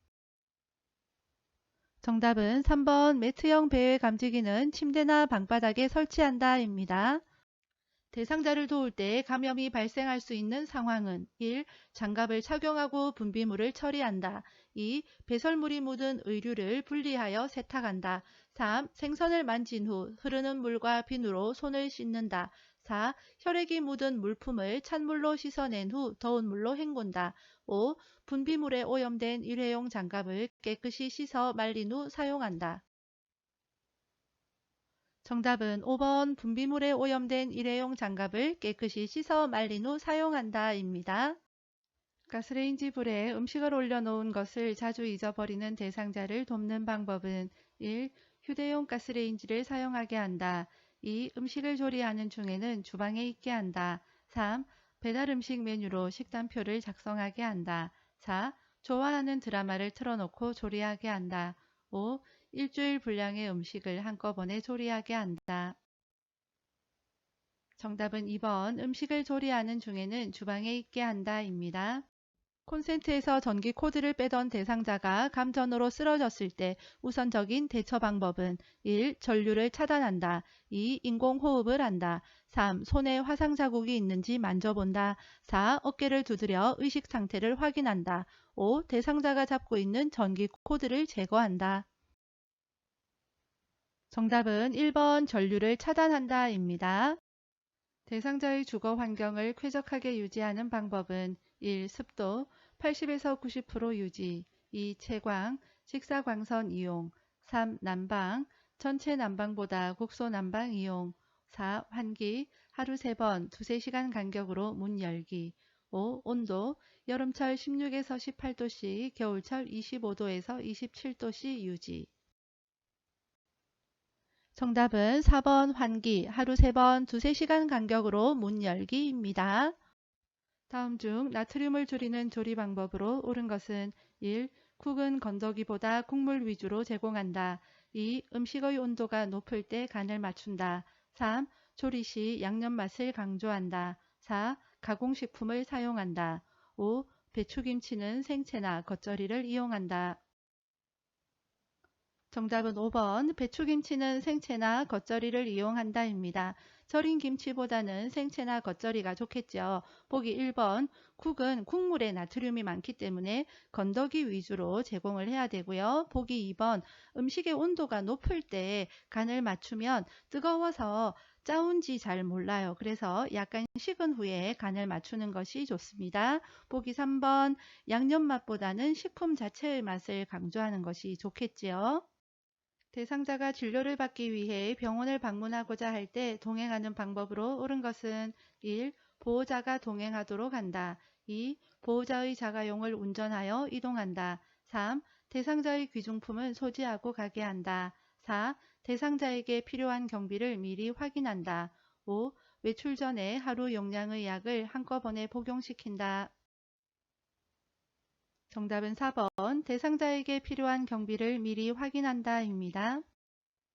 정답은 3번 매트형 배회 감지기는 침대나 방바닥에 설치한다입니다. 대상자를 도울 때 감염이 발생할 수 있는 상황은 1. 장갑을 착용하고 분비물을 처리한다. 2. 배설물이 묻은 의류를 분리하여 세탁한다. 3. 생선을 만진 후 흐르는 물과 비누로 손을 씻는다. 4. 혈액이 묻은 물품을 찬물로 씻어낸 후 더운 물로 헹군다. 5. 분비물에 오염된 일회용 장갑을 깨끗이 씻어 말린 후 사용한다. 정답은 5번 분비물에 오염된 일회용 장갑을 깨끗이 씻어 말린 후 사용한다입니다. 가스레인지 불에 음식을 올려놓은 것을 자주 잊어버리는 대상자를 돕는 방법은 1. 휴대용 가스레인지를 사용하게 한다. 2. 음식을 조리하는 중에는 주방에 있게 한다. 3. 배달 음식 메뉴로 식단표를 작성하게 한다. 4. 좋아하는 드라마를 틀어놓고 조리하게 한다. 5. 일주일 분량의 음식을 한꺼번에 조리하게 한다. 정답은 2번 음식을 조리하는 중에는 주방에 있게 한다입니다. 콘센트에서 전기 코드를 빼던 대상자가 감전으로 쓰러졌을 때 우선적인 대처 방법은 1. 전류를 차단한다. 2. 인공호흡을 한다. 3. 손에 화상 자국이 있는지 만져본다. 4. 어깨를 두드려 의식 상태를 확인한다. 5. 대상자가 잡고 있는 전기 코드를 제거한다. 정답은 1번 전류를 차단한다입니다. 대상자의 주거 환경을 쾌적하게 유지하는 방법은 1. 습도 80에서 90% 유지, 2. 채광, 직사광선 이용, 3. 난방, 전체 난방보다 국소 난방 이용, 4. 환기, 하루 3번, 2~3시간 간격으로 문 열기, 5. 온도, 여름철 16에서 18도씨, 겨울철 25도에서 27도씨 유지. 정답은 4번 환기, 하루 3번, 2~3시간 간격으로 문 열기입니다. 다음 중 나트륨을 줄이는 조리 방법으로 옳은 것은 1. 쿡은 건더기보다 국물 위주로 제공한다. 2. 음식의 온도가 높을 때 간을 맞춘다. 3. 조리 시 양념 맛을 강조한다. 4. 가공식품을 사용한다. 5. 배추김치는 생채나 겉절이를 이용한다. 정답은 5번 배추김치는 생채나 겉절이를 이용한다입니다. 절인 김치보다는 생채나 겉절이가 좋겠죠. 보기 1번 쿡은 국물에 나트륨이 많기 때문에 건더기 위주로 제공을 해야 되고요. 보기 2번 음식의 온도가 높을 때 간을 맞추면 뜨거워서 짜운지 잘 몰라요. 그래서 약간 식은 후에 간을 맞추는 것이 좋습니다. 보기 3번 양념 맛보다는 식품 자체의 맛을 강조하는 것이 좋겠지요. 대상자가 진료를 받기 위해 병원을 방문하고자 할 때 동행하는 방법으로 옳은 것은 1. 보호자가 동행하도록 한다. 2. 보호자의 자가용을 운전하여 이동한다. 3. 대상자의 귀중품은 소지하고 가게 한다. 4. 대상자에게 필요한 경비를 미리 확인한다. 5. 외출 전에 하루 용량의 약을 한꺼번에 복용시킨다. 정답은 4번 대상자에게 필요한 경비를 미리 확인한다입니다.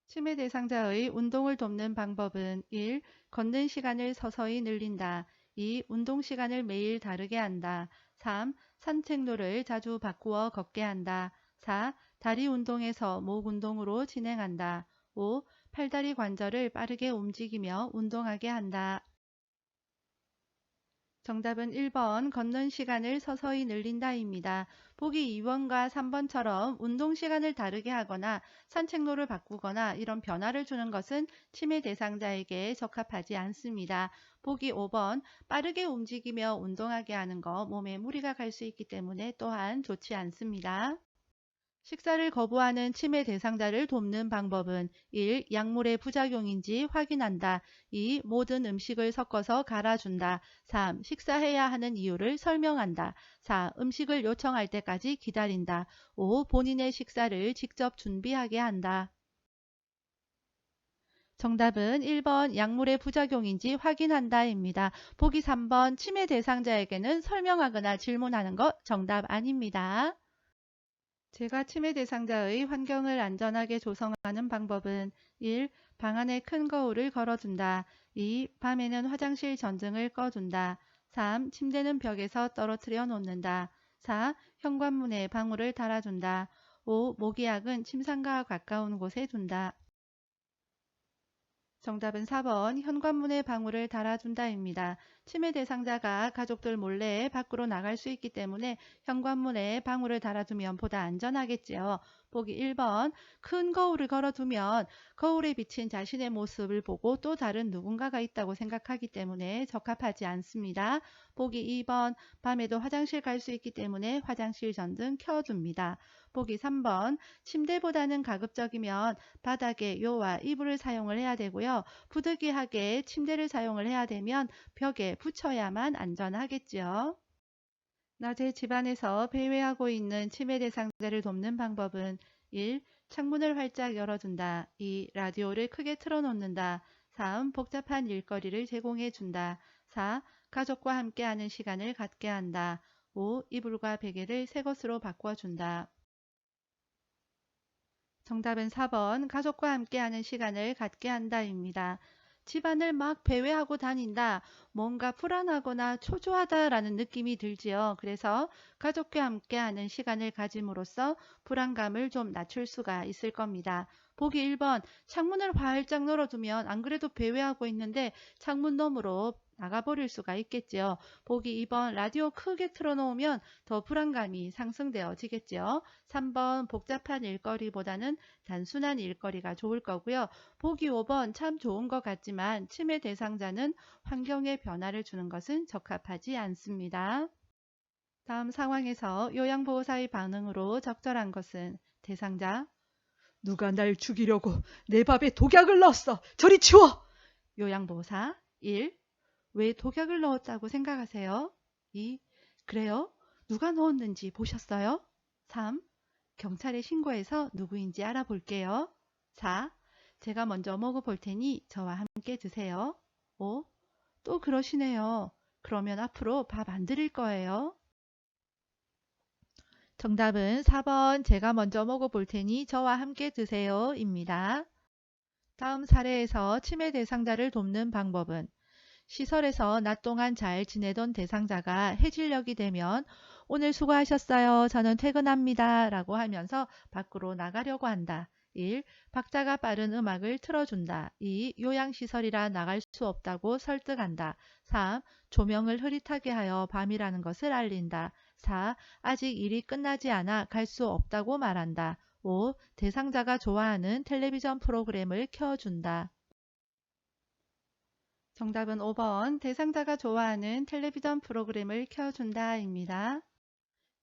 치매 대상자의 운동을 돕는 방법은 1. 걷는 시간을 서서히 늘린다. 2. 운동 시간을 매일 다르게 한다. 3. 산책로를 자주 바꾸어 걷게 한다. 4. 다리 운동에서 목 운동으로 진행한다. 5. 팔다리 관절을 빠르게 움직이며 운동하게 한다. 정답은 1번 걷는 시간을 서서히 늘린다입니다. 보기 2번과 3번처럼 운동 시간을 다르게 하거나 산책로를 바꾸거나 이런 변화를 주는 것은 치매 대상자에게 적합하지 않습니다. 보기 5번 빠르게 움직이며 운동하게 하는 거 몸에 무리가 갈 수 있기 때문에 또한 좋지 않습니다. 식사를 거부하는 치매 대상자를 돕는 방법은 1. 약물의 부작용인지 확인한다. 2. 모든 음식을 섞어서 갈아준다. 3. 식사해야 하는 이유를 설명한다. 4. 음식을 요청할 때까지 기다린다. 5. 본인의 식사를 직접 준비하게 한다. 정답은 1번 약물의 부작용인지 확인한다입니다. 보기 3번 치매 대상자에게는 설명하거나 질문하는 것 정답 아닙니다. 제가 치매 대상자의 환경을 안전하게 조성하는 방법은 1. 방 안에 큰 거울을 걸어둔다. 2. 밤에는 화장실 전등을 꺼둔다. 3. 침대는 벽에서 떨어뜨려 놓는다. 4. 현관문에 방울을 달아둔다. 5. 모기약은 침상과 가까운 곳에 둔다. 정답은 4번 현관문에 방울을 달아둔다입니다. 침해 대상자가 가족들 몰래 밖으로 나갈 수 있기 때문에 현관문에 방울을 달아두면 보다 안전하겠지요. 보기 1번 큰 거울을 걸어두면 거울에 비친 자신의 모습을 보고 또 다른 누군가가 있다고 생각하기 때문에 적합하지 않습니다. 보기 2번 밤에도 화장실 갈 수 있기 때문에 화장실 전등 켜둡니다. 보기 3번 침대보다는 가급적이면 바닥에 요와 이불을 사용을 해야 되고요. 부득이하게 침대를 사용을 해야 되면 벽에 붙여야만 안전하겠지요. 낮에 집안에서 배회하고 있는 치매 대상자를 돕는 방법은 1. 창문을 활짝 열어둔다. 2. 라디오를 크게 틀어놓는다. 3. 복잡한 일거리를 제공해 준다. 4. 가족과 함께하는 시간을 갖게 한다. 5. 이불과 베개를 새 것으로 바꿔준다. 정답은 4번 가족과 함께하는 시간을 갖게 한다입니다. 집안을 막 배회하고 다닌다. 뭔가 불안하거나 초조하다라는 느낌이 들지요. 그래서 가족과 함께하는 시간을 가짐으로써 불안감을 좀 낮출 수가 있을 겁니다. 보기 1번 창문을 활짝 열어두면 안 그래도 배회하고 있는데 창문 너머로 나가버릴 수가 있겠지요. 보기 2번 라디오 크게 틀어놓으면 더 불안감이 상승되어지겠지요. 3번 복잡한 일거리보다는 단순한 일거리가 좋을 거고요. 보기 5번 참 좋은 것 같지만 치매 대상자는 환경에 변화를 주는 것은 적합하지 않습니다. 다음 상황에서 요양보호사의 반응으로 적절한 것은 대상자 누가 날 죽이려고 내 밥에 독약을 넣었어. 저리 치워. 요양보호사 1. 왜 독약을 넣었다고 생각하세요? 2. 그래요? 누가 넣었는지 보셨어요? 3. 경찰에 신고해서 누구인지 알아볼게요. 4. 제가 먼저 먹어볼 테니 저와 함께 드세요. 5. 또 그러시네요. 그러면 앞으로 밥 안 드릴 거예요. 정답은 4번 제가 먼저 먹어볼 테니 저와 함께 드세요 입니다. 다음 사례에서 치매 대상자를 돕는 방법은 시설에서 낮 동안 잘 지내던 대상자가 해질녘이 되면 오늘 수고하셨어요. 저는 퇴근합니다. 라고 하면서 밖으로 나가려고 한다. 1. 박자가 빠른 음악을 틀어준다. 2. 요양시설이라 나갈 수 없다고 설득한다. 3. 조명을 흐릿하게 하여 밤이라는 것을 알린다. 4. 아직 일이 끝나지 않아 갈 수 없다고 말한다. 5. 대상자가 좋아하는 텔레비전 프로그램을 켜준다. 정답은 5번 대상자가 좋아하는 텔레비전 프로그램을 켜준다입니다.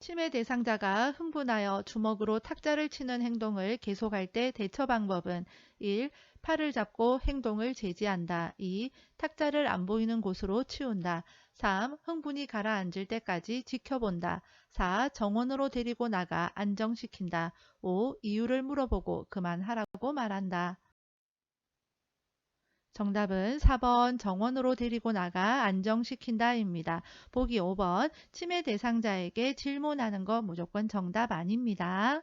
치매 대상자가 흥분하여 주먹으로 탁자를 치는 행동을 계속할 때 대처 방법은 1. 팔을 잡고 행동을 제지한다. 2. 탁자를 안 보이는 곳으로 치운다. 3. 흥분이 가라앉을 때까지 지켜본다. 4. 정원으로 데리고 나가 안정시킨다. 5. 이유를 물어보고 그만하라고 말한다. 정답은 4번 정원으로 데리고 나가 안정시킨다입니다. 보기 5번 치매 대상자에게 질문하는 거 무조건 정답 아닙니다.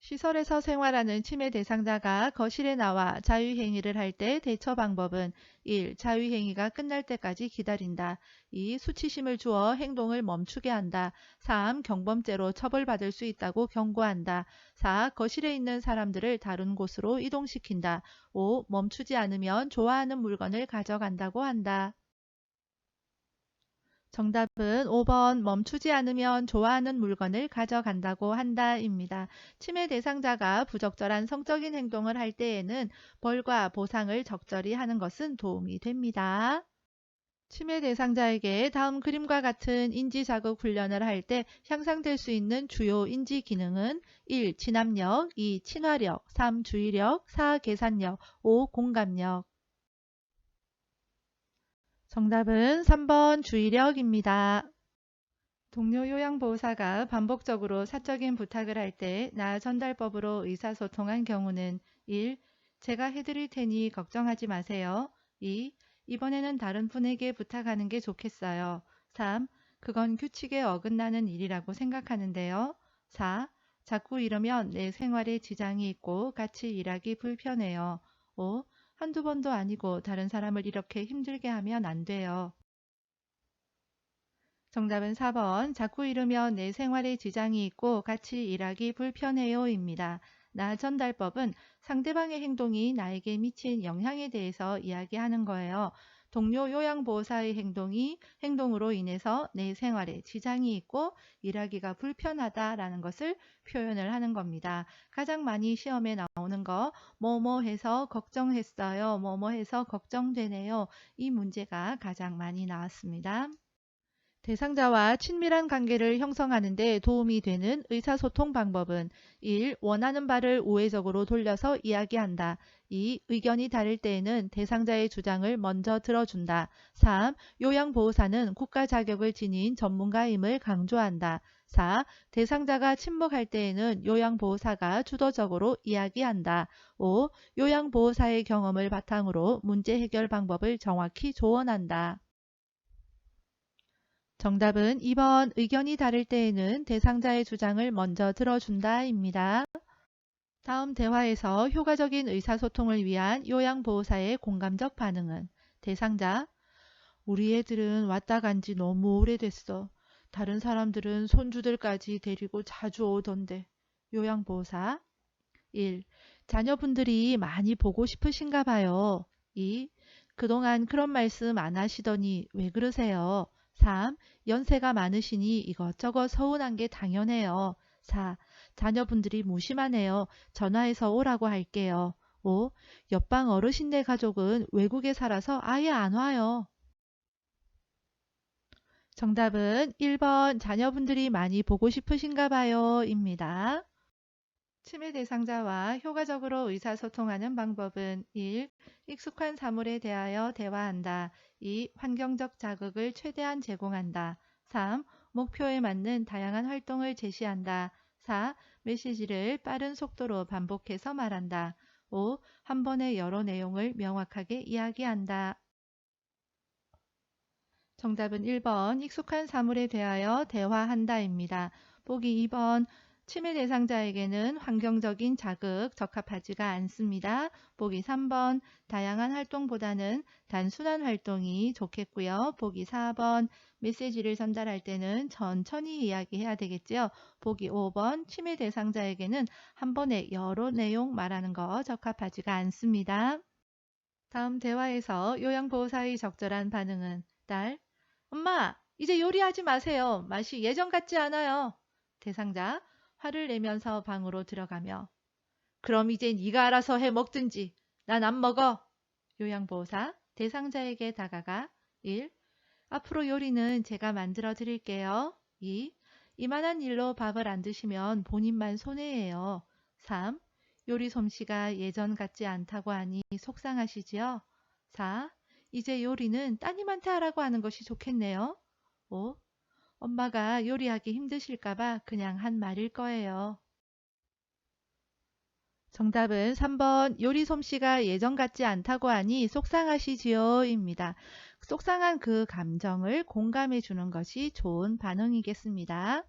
시설에서 생활하는 치매 대상자가 거실에 나와 자유행위를 할 때 대처 방법은 1. 자유행위가 끝날 때까지 기다린다. 2. 수치심을 주어 행동을 멈추게 한다. 3. 경범죄로 처벌받을 수 있다고 경고한다. 4. 거실에 있는 사람들을 다른 곳으로 이동시킨다. 5. 멈추지 않으면 좋아하는 물건을 가져간다고 한다. 정답은 5번 멈추지 않으면 좋아하는 물건을 가져간다고 한다입니다. 치매 대상자가 부적절한 성적인 행동을 할 때에는 벌과 보상을 적절히 하는 것은 도움이 됩니다. 치매 대상자에게 다음 그림과 같은 인지자극 훈련을 할 때 향상될 수 있는 주요 인지 기능은 1. 진압력, 2. 친화력, 3. 주의력, 4. 계산력, 5. 공감력. 정답은 3번 주의력입니다. 동료 요양보호사가 반복적으로 사적인 부탁을 할 때 나 전달법으로 의사소통한 경우는 1. 제가 해드릴 테니 걱정하지 마세요. 2. 이번에는 다른 분에게 부탁하는 게 좋겠어요. 3. 그건 규칙에 어긋나는 일이라고 생각하는데요. 4. 자꾸 이러면 내 생활에 지장이 있고 같이 일하기 불편해요. 5. 한두 번도 아니고 다른 사람을 이렇게 힘들게 하면 안 돼요. 정답은 4번 자꾸 이러면 내 생활에 지장이 있고 같이 일하기 불편해요입니다. 나 전달법은 상대방의 행동이 나에게 미친 영향에 대해서 이야기하는 거예요. 동료 요양보호사의 행동으로 인해서 내 생활에 지장이 있고 일하기가 불편하다라는 것을 표현을 하는 겁니다. 가장 많이 시험에 나오는 거, 뭐뭐 해서 걱정했어요. 뭐뭐 해서 걱정되네요. 이 문제가 가장 많이 나왔습니다. 대상자와 친밀한 관계를 형성하는 데 도움이 되는 의사소통 방법은 1. 원하는 바를 우회적으로 돌려서 이야기한다. 2. 의견이 다를 때에는 대상자의 주장을 먼저 들어준다. 3. 요양보호사는 국가 자격을 지닌 전문가임을 강조한다. 4. 대상자가 침묵할 때에는 요양보호사가 주도적으로 이야기한다. 5. 요양보호사의 경험을 바탕으로 문제 해결 방법을 정확히 조언한다. 정답은 2번 의견이 다를 때에는 대상자의 주장을 먼저 들어준다입니다. 다음 대화에서 효과적인 의사소통을 위한 요양보호사의 공감적 반응은 대상자, 우리 애들은 왔다 간 지 너무 오래됐어. 다른 사람들은 손주들까지 데리고 자주 오던데. 요양보호사 1. 자녀분들이 많이 보고 싶으신가 봐요. 2. 그동안 그런 말씀 안 하시더니 왜 그러세요? 3. 연세가 많으시니 이것저것 서운한 게 당연해요. 4. 자녀분들이 무심하네요. 전화해서 오라고 할게요. 5. 옆방 어르신네 가족은 외국에 살아서 아예 안 와요. 정답은 1번 자녀분들이 많이 보고 싶으신가 봐요 입니다. 치매 대상자와 효과적으로 의사소통하는 방법은 1. 익숙한 사물에 대하여 대화한다. 2. 환경적 자극을 최대한 제공한다. 3. 목표에 맞는 다양한 활동을 제시한다. 4. 메시지를 빠른 속도로 반복해서 말한다. 5. 한 번에 여러 내용을 명확하게 이야기한다. 정답은 1번 익숙한 사물에 대하여 대화한다입니다. 보기 2번 치매 대상자에게는 환경적인 자극 적합하지가 않습니다. 보기 3번 다양한 활동보다는 단순한 활동이 좋겠고요. 보기 4번 메시지를 전달할 때는 천천히 이야기해야 되겠죠. 보기 5번 치매 대상자에게는 한 번에 여러 내용 말하는 거 적합하지가 않습니다. 다음 대화에서 요양보호사의 적절한 반응은 딸, 엄마, 이제 요리하지 마세요. 맛이 예전 같지 않아요. 대상자, 화를 내면서 방으로 들어가며 그럼 이제 네가 알아서 해 먹든지. 난 안 먹어. 요양보호사, 대상자에게 다가가 1. 앞으로 요리는 제가 만들어 드릴게요. 2. 이만한 일로 밥을 안 드시면 본인만 손해예요. 3. 요리 솜씨가 예전 같지 않다고 하니 속상하시지요? 4. 이제 요리는 따님한테 하라고 하는 것이 좋겠네요. 5. 엄마가 요리하기 힘드실까봐 그냥 한 말일 거예요. 정답은 3번 요리 솜씨가 예전 같지 않다고 하니 속상하시지요 입니다. 속상한 그 감정을 공감해 주는 것이 좋은 반응이겠습니다.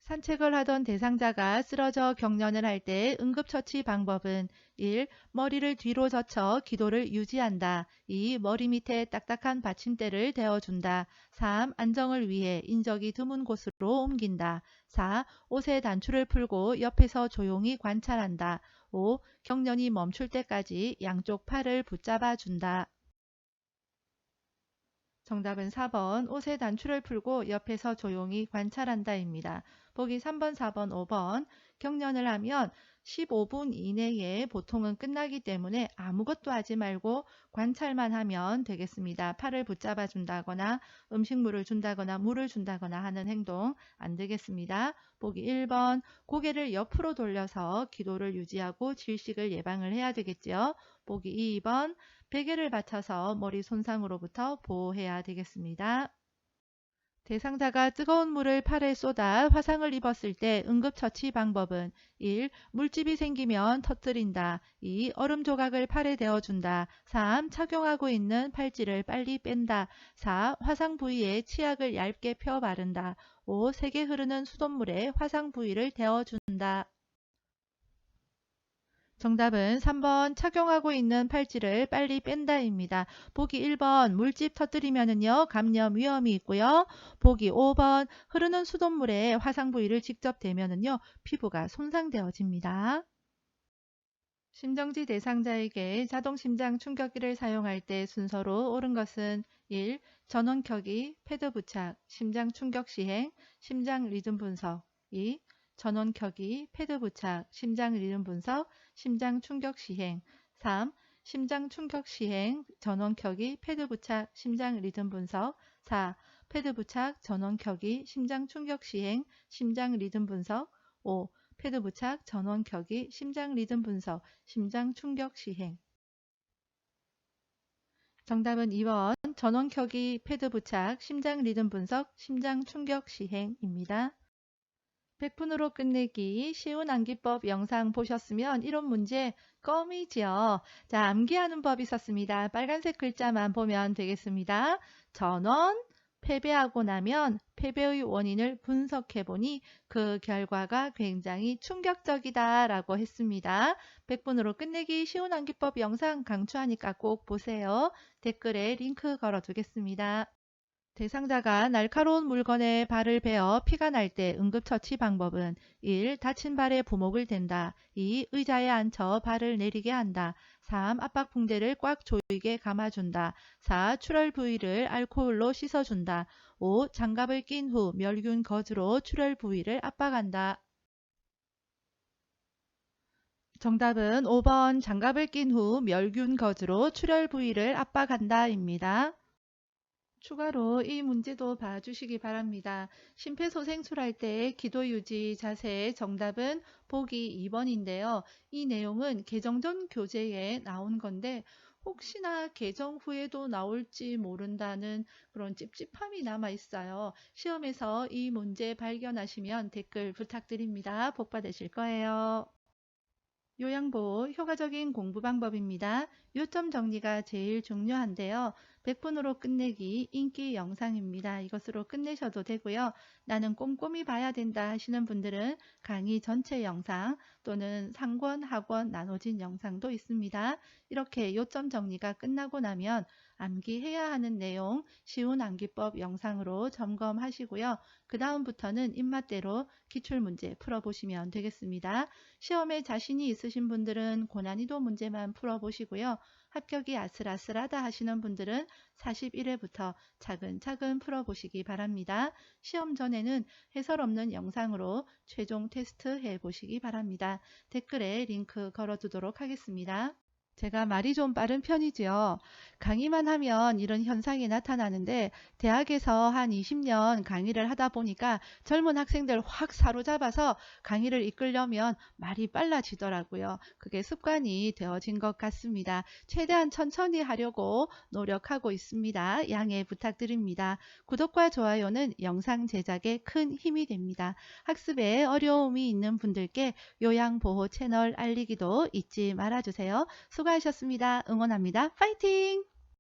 산책을 하던 대상자가 쓰러져 경련을 할 때 응급처치 방법은 1. 머리를 뒤로 젖혀 기도를 유지한다. 2. 머리 밑에 딱딱한 받침대를 대어준다. 3. 안정을 위해 인적이 드문 곳으로 옮긴다. 4. 옷의 단추를 풀고 옆에서 조용히 관찰한다. 5. 경련이 멈출 때까지 양쪽 팔을 붙잡아 준다. 정답은 4번 옷의 단추를 풀고 옆에서 조용히 관찰한다입니다. 보기 3번, 4번, 5번 경련을 하면 15분 이내에 보통은 끝나기 때문에 아무것도 하지 말고 관찰만 하면 되겠습니다. 팔을 붙잡아 준다거나 음식물을 준다거나 물을 준다거나 하는 행동 안 되겠습니다. 보기 1번 고개를 옆으로 돌려서 기도를 유지하고 질식을 예방을 해야 되겠죠. 보기 2번 베개를 받쳐서 머리 손상으로부터 보호해야 되겠습니다. 대상자가 뜨거운 물을 팔에 쏟아 화상을 입었을 때 응급처치 방법은 1. 물집이 생기면 터뜨린다. 2. 얼음 조각을 팔에 대어준다. 3. 착용하고 있는 팔찌를 빨리 뺀다. 4. 화상 부위에 치약을 얇게 펴 바른다. 5. 세게 흐르는 수돗물에 화상 부위를 대어준다. 정답은 3번 착용하고 있는 팔찌를 빨리 뺀다입니다. 보기 1번 물집 터뜨리면은요 감염 위험이 있고요. 보기 5번 흐르는 수돗물에 화상 부위를 직접 대면은요 피부가 손상되어집니다. 심정지 대상자에게 자동심장 충격기를 사용할 때 순서로 옳은 것은 1. 전원 켜기, 패드 부착, 심장 충격 시행, 심장 리듬 분석. 2. 전원 켜기, 패드 부착, 심장 리듬 분석, 심장 충격 시행. 3. 심장 충격 시행, 전원 켜기, 패드 부착, 심장 리듬 분석. 4. 패드 부착, 전원 켜기, 심장 충격 시행, 심장 리듬 분석. 5. 패드 부착, 전원 켜기, 심장 리듬 분석, 심장 충격 시행. 정답은 2번 전원 켜기, 패드 부착, 심장 리듬 분석, 심장 충격 시행입니다. 100분으로 끝내기 쉬운 암기법 영상 보셨으면 이런 문제 껌이지요. 자, 암기하는 법이 있었습니다. 빨간색 글자만 보면 되겠습니다. 전원, 패배하고 나면 패배의 원인을 분석해보니 그 결과가 굉장히 충격적이다 라고 했습니다. 100분으로 끝내기 쉬운 암기법 영상 강추하니까 꼭 보세요. 댓글에 링크 걸어두겠습니다. 대상자가 날카로운 물건에 발을 베어 피가 날 때 응급처치 방법은 1. 다친 발에 부목을 댄다. 2. 의자에 앉혀 발을 내리게 한다. 3. 압박 붕대를 꽉 조이게 감아준다. 4. 출혈 부위를 알코올로 씻어준다. 5. 장갑을 낀 후 멸균 거즈로 출혈 부위를 압박한다. 정답은 5번 장갑을 낀 후 멸균 거즈로 출혈 부위를 압박한다 입니다. 추가로 이 문제도 봐주시기 바랍니다. 심폐소생술할 때 기도 유지 자세 정답은 보기 2번인데요. 이 내용은 개정 전 교재에 나온 건데 혹시나 개정 후에도 나올지 모른다는 그런 찝찝함이 남아 있어요. 시험에서 이 문제 발견하시면 댓글 부탁드립니다. 복 받으실 거예요. 요양보호 효과적인 공부 방법입니다. 요점 정리가 제일 중요한데요. 100분으로 끝내기 인기 영상입니다. 이것으로 끝내셔도 되고요. 나는 꼼꼼히 봐야 된다 하시는 분들은 강의 전체 영상 또는 상권, 학원 나눠진 영상도 있습니다. 이렇게 요점 정리가 끝나고 나면 암기해야 하는 내용 쉬운 암기법 영상으로 점검하시고요. 그 다음부터는 입맛대로 기출문제 풀어보시면 되겠습니다. 시험에 자신이 있으신 분들은 고난이도 문제만 풀어보시고요. 합격이 아슬아슬하다 하시는 분들은 41회부터 차근차근 풀어보시기 바랍니다. 시험 전에는 해설 없는 영상으로 최종 테스트 해보시기 바랍니다. 댓글에 링크 걸어두도록 하겠습니다. 제가 말이 좀 빠른 편이지요. 강의만 하면 이런 현상이 나타나는데 대학에서 한 20년 강의를 하다 보니까 젊은 학생들 확 사로잡아서 강의를 이끌려면 말이 빨라지더라고요. 그게 습관이 되어진 것 같습니다. 최대한 천천히 하려고 노력하고 있습니다. 양해 부탁드립니다. 구독과 좋아요는 영상 제작에 큰 힘이 됩니다. 학습에 어려움이 있는 분들께 요양보호 채널 알리기도 잊지 말아주세요. 수고하셨습니다. 응원합니다. 파이팅!